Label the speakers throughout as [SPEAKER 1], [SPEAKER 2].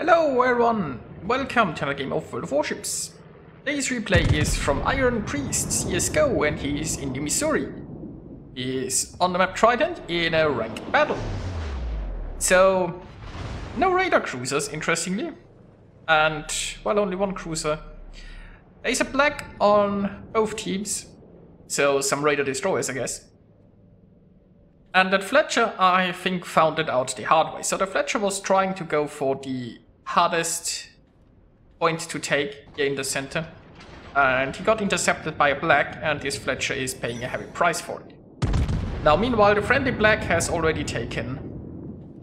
[SPEAKER 1] Hello everyone, welcome to another game of World of Warships. Today's replay is from IronPriestCsGo and he's in the Missouri. He's on the map Trident in a ranked battle. So, no radar cruisers, interestingly. And, well, only one cruiser. There's a black on both teams, so some radar destroyers, I guess. And that Fletcher, I think, found it out the hard way. So the Fletcher was trying to go for the hardest point to take here in the center. And he got intercepted by a black, and this Fletcher is paying a heavy price for it. Now, meanwhile, the friendly black has already taken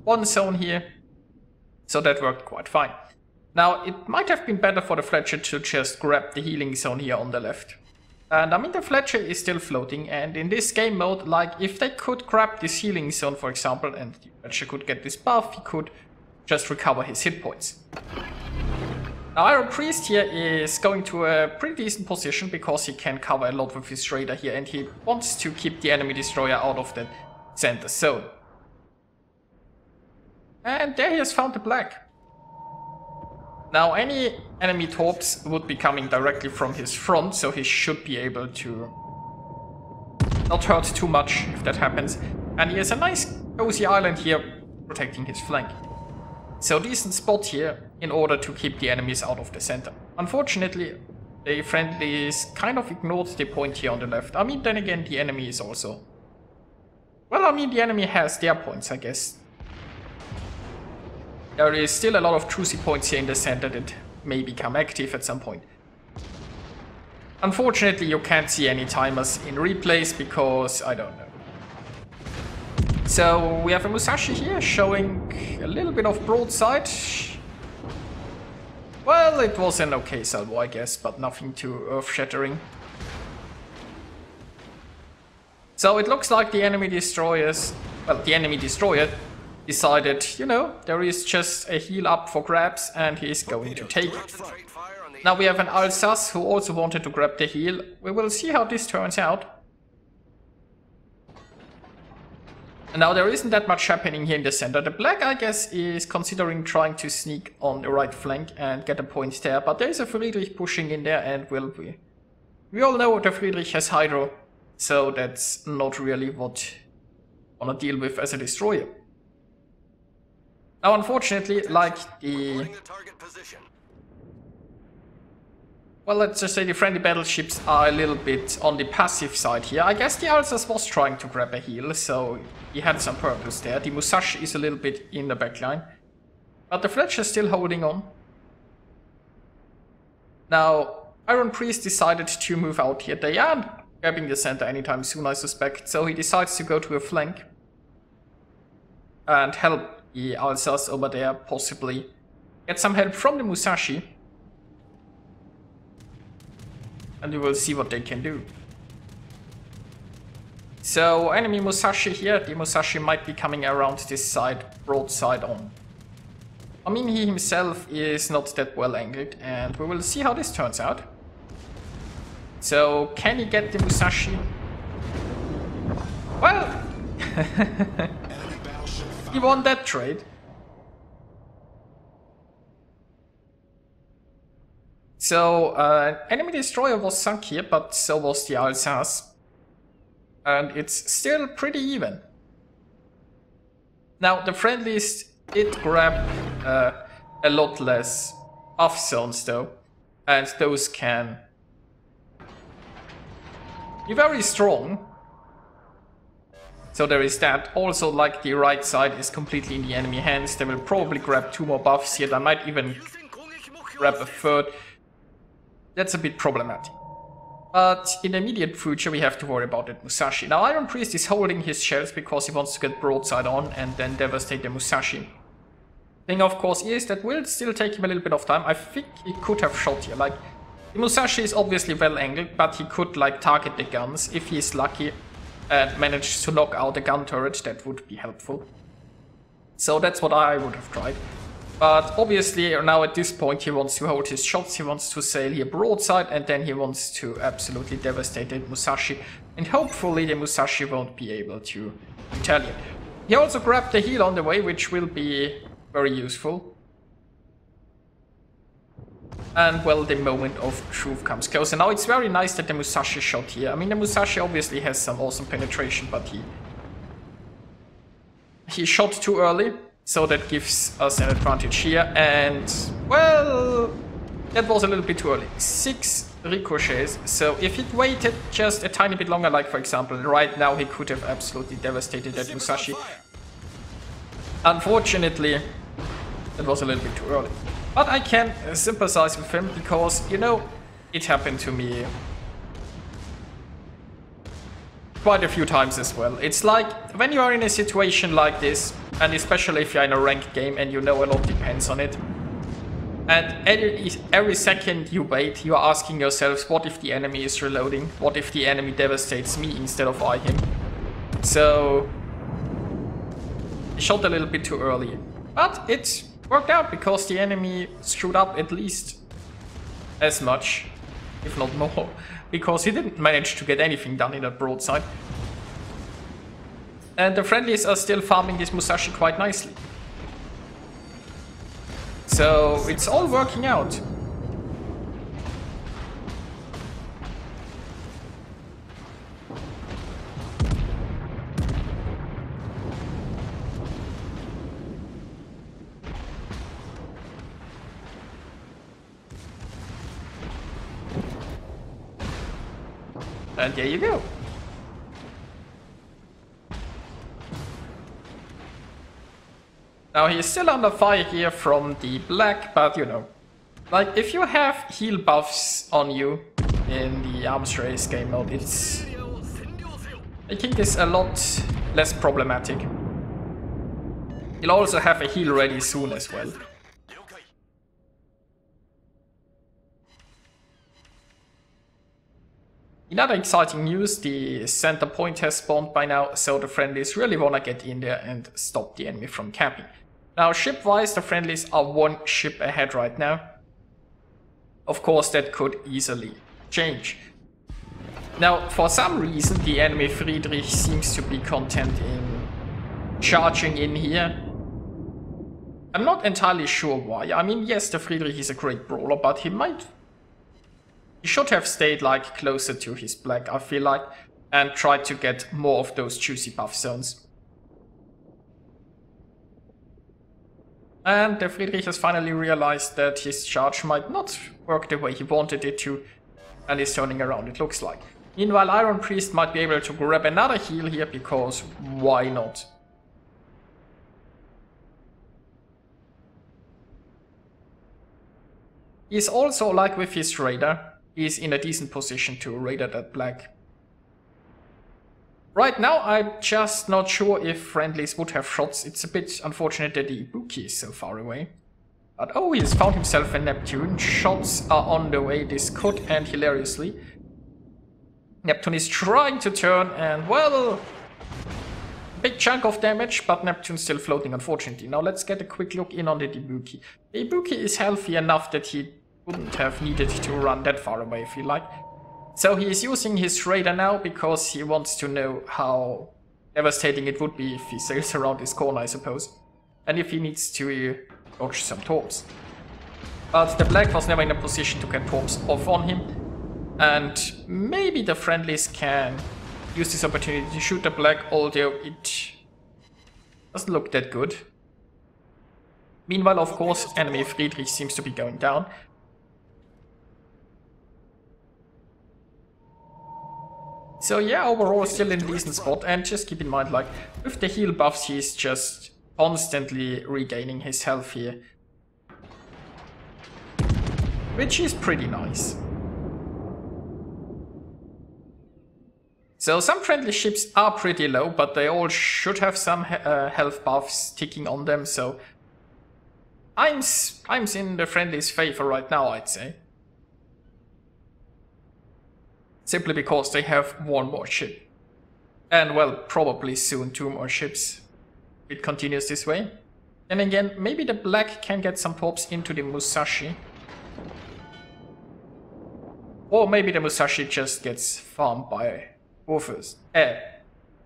[SPEAKER 1] one zone here, so that worked quite fine. Now, it might have been better for the Fletcher to just grab the healing zone here on the left. And I mean, the Fletcher is still floating, and in this game mode, like, if they could grab this healing zone, for example, and the Fletcher could get this buff, he could just recover his hit points. Now, Iron Priest here is going to a pretty decent position because he can cover a lot with his radar here, and he wants to keep the enemy destroyer out of the center zone. And there he has found the black. Now, any enemy torps would be coming directly from his front, so he should be able to not hurt too much if that happens. And he has a nice cozy island here protecting his flank. So decent spot here in order to keep the enemies out of the center. Unfortunately, the friendlies kind of ignored the point here on the left. I mean, then again, the enemy is also... Well, I mean, the enemy has their points, I guess. There is still a lot of juicy points here in the center that may become active at some point. Unfortunately, you can't see any timers in replays because I don't know. So we have a Musashi here showing a little bit of broadside. Well, it was an okay salvo, I guess, but nothing too earth-shattering. So it looks like the enemy destroyers, well, the enemy destroyer decided, you know, there is just a heal up for grabs and he is going to take it. Now we have an Alsace who also wanted to grab the heal. We will see how this turns out. And now there isn't that much happening here in the center. The black, I guess, is considering trying to sneak on the right flank and get a point there. But there is a Friedrich pushing in there and we all know the Friedrich has Hydro. So that's not really what I want to deal with as a destroyer. Now, unfortunately, like the... Well, let's just say the friendly battleships are a little bit on the passive side here. I guess the Alsace was trying to grab a heal, so he had some purpose there. The Musashi is a little bit in the backline. But the Fletcher is still holding on. Now, Iron Priest decided to move out here. They aren't grabbing the center anytime soon, I suspect. So he decides to go to a flank. And help the Alsace over there, possibly get some help from the Musashi. And we will see what they can do. So, enemy Musashi here. The Musashi might be coming around this side, broadside on. I mean, he himself is not that well angled, and we will see how this turns out. So, can he get the Musashi? Well, he won that trade. So, enemy destroyer was sunk here, but so was the Alsace. And it's still pretty even. Now, the friendlies did grab a lot less off zones though. And those can be very strong. So there is that. Also, like, the right side is completely in the enemy hands. They will probably grab 2 more buffs here. They might even grab a third. That's a bit problematic. But in the immediate future, we have to worry about that Musashi. Now, Iron Priest is holding his shells because he wants to get broadside on and then devastate the Musashi. Thing, of course, is that will still take him a little bit of time. I think he could have shot here. Like, the Musashi is obviously well angled, but he could, like, target the guns if he is lucky and manage to knock out a gun turret. That would be helpful. So that's what I would have tried. But obviously now at this point he wants to hold his shots, he wants to sail here broadside, and then he wants to absolutely devastate the Musashi. And hopefully the Musashi won't be able to retaliate. He also grabbed the heal on the way, which will be very useful. And well, the moment of truth comes close. And now it's very nice that the Musashi shot here. I mean, the Musashi obviously has some awesome penetration, but he shot too early, so that gives us an advantage here. And well, that was a little bit too early. 6 ricochets. So if he'd waited just a tiny bit longer, like for example right now, he could have absolutely devastated that Musashi. Unfortunately, that was a little bit too early. But I can sympathize with him because, you know, it happened to me quite a few times as well. It's like when you are in a situation like this, and especially if you're in a ranked game and you know a lot depends on it, and every second you wait, you are asking yourselves, what if the enemy is reloading? What if the enemy devastates me instead of I him? So he shot a little bit too early. But it worked out because the enemy screwed up at least as much, if not more, because he didn't manage to get anything done in that broadside. And the friendlies are still farming this Musashi quite nicely. So it's all working out. And there you go. Now he is still under fire here from the black, but you know, like if you have heal buffs on you in the arms race game mode, it's making this a lot less problematic. You'll also have a heal ready soon as well. In other exciting news, the center point has spawned by now, so the friendlies really wanna get in there and stop the enemy from camping. Now, ship-wise, the friendlies are 1 ship ahead right now. Of course, that could easily change. Now, for some reason, the enemy Friedrich seems to be content in charging in here. I'm not entirely sure why. I mean, yes, the Friedrich is a great brawler, but he should have stayed like closer to his black, I feel like, and tried to get more of those juicy buff zones. And the Friedrich has finally realized that his charge might not work the way he wanted it to, and is turning around, it looks like. Meanwhile, Iron Priest might be able to grab another heal here, because why not? He's also, like with his Raider, he's in a decent position to Raider that black. Right now, I'm just not sure if friendlies would have shots. It's a bit unfortunate that the Ibuki is so far away. But oh, he has found himself a Neptune. Shots are on the way, this could end hilariously. Neptune is trying to turn and, well, big chunk of damage, but Neptune's still floating, unfortunately. Now let's get a quick look in on the Ibuki. The Ibuki is healthy enough that he wouldn't have needed to run that far away, I feel like. So he is using his Raider now because he wants to know how devastating it would be if he sails around this corner, I suppose. And if he needs to dodge some torps. But the black was never in a position to get torps off on him. And maybe the friendlies can use this opportunity to shoot the black, although it doesn't look that good. Meanwhile, of course, enemy Friedrich seems to be going down. So yeah, overall still in a decent spot, and just keep in mind, like, with the heal buffs he's just constantly regaining his health here. Which is pretty nice. So some friendly ships are pretty low, but they all should have some health buffs ticking on them, so I'm in the friendly's favor right now, I'd say. Simply because they have 1 more ship. And well, probably soon 2 more ships. If it continues this way. Then again, maybe the black can get some torps into the Musashi. Or maybe the Musashi just gets farmed by Kurfürst.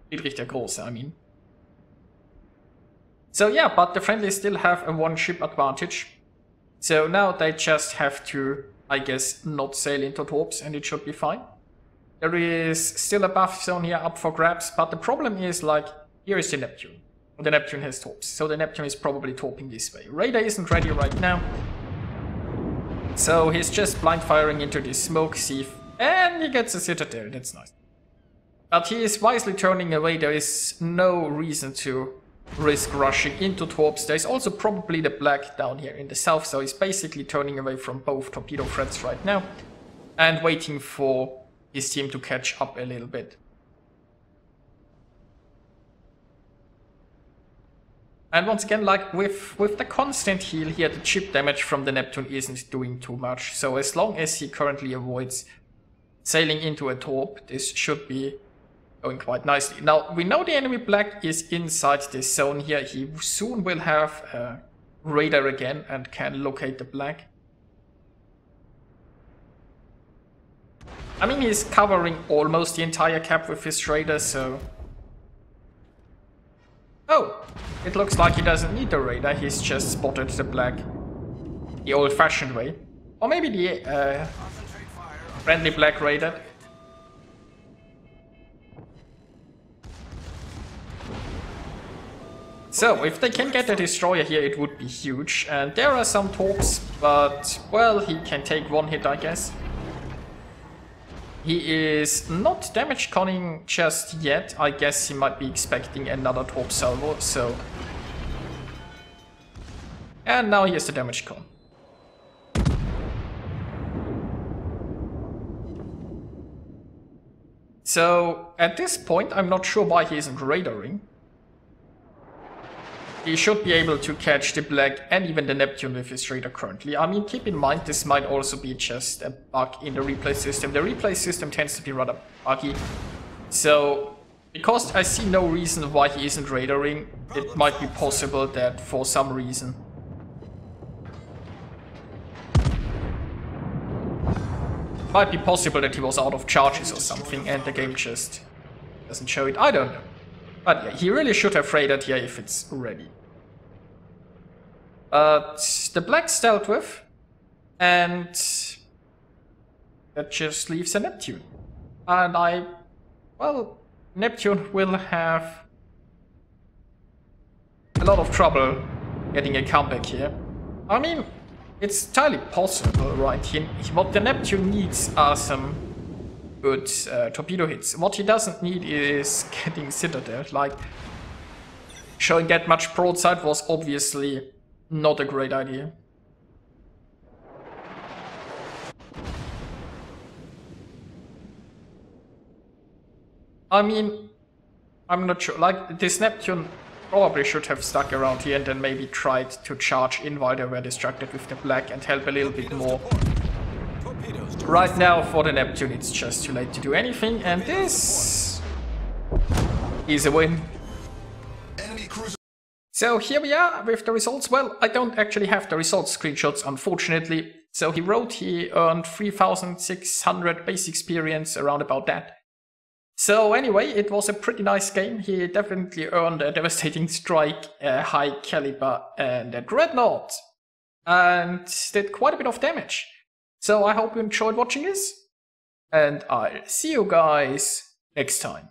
[SPEAKER 1] Friedrich der Große, I mean. So yeah, but the friendlies still have a 1 ship advantage. So now they just have to, I guess, not sail into torps and it should be fine. There is still a buff zone here up for grabs, but the problem is, like, here is the Neptune. The Neptune has torps, so the Neptune is probably torping this way. Radar isn't ready right now, so he's just blind firing into this smoke sieve, and he gets a citadel, that's nice. But he is wisely turning away, there is no reason to risk rushing into torps. There's also probably the black down here in the south, so he's basically turning away from both torpedo threats right now, and waiting for his team to catch up a little bit. And once again, like with the constant heal here, the chip damage from the Neptune isn't doing too much. So as long as he currently avoids sailing into a torp, this should be going quite nicely. Now, we know the enemy black is inside this zone here. He soon will have a radar again and can locate the black. I mean, he's covering almost the entire cap with his radar, so... Oh, it looks like he doesn't need the radar, he's just spotted the black the old-fashioned way. Or maybe the friendly black radar. So, if they can get a destroyer here, it would be huge. And there are some torps, but, well, he can take one hit, I guess. He is not damage conning just yet. I guess he might be expecting another torp salvo, so... And now he has the damage con. So, at this point, I'm not sure why he isn't radaring. He should be able to catch the black and even the Neptune with his radar currently. I mean, keep in mind, this might also be just a bug in the replay system. The replay system tends to be rather buggy. So, because I see no reason why he isn't radaring, it might be possible that for some reason... Might be possible that he was out of charges or something and the game just doesn't show it. I don't know. But yeah, he really should have radared here if it's ready. But the black's dealt with, and that just leaves a Neptune. And well, Neptune will have a lot of trouble getting a comeback here. I mean, it's entirely possible, right? What the Neptune needs are some good torpedo hits. What he doesn't need is getting citadel. Like, showing that much broadside was obviously not a great idea. I mean, I'm not sure. Like, this Neptune probably should have stuck around here and then maybe tried to charge in while they were distracted with the black and help a little bit more. Right now, for the Neptune, it's just too late to do anything, and this is a win. So here we are with the results. Well, I don't actually have the results screenshots, unfortunately. So he wrote he earned 3,600 base experience, around about that. So anyway, it was a pretty nice game. He definitely earned a devastating strike, a high caliber, and a dreadnought, and did quite a bit of damage. So I hope you enjoyed watching this, and I'll see you guys next time.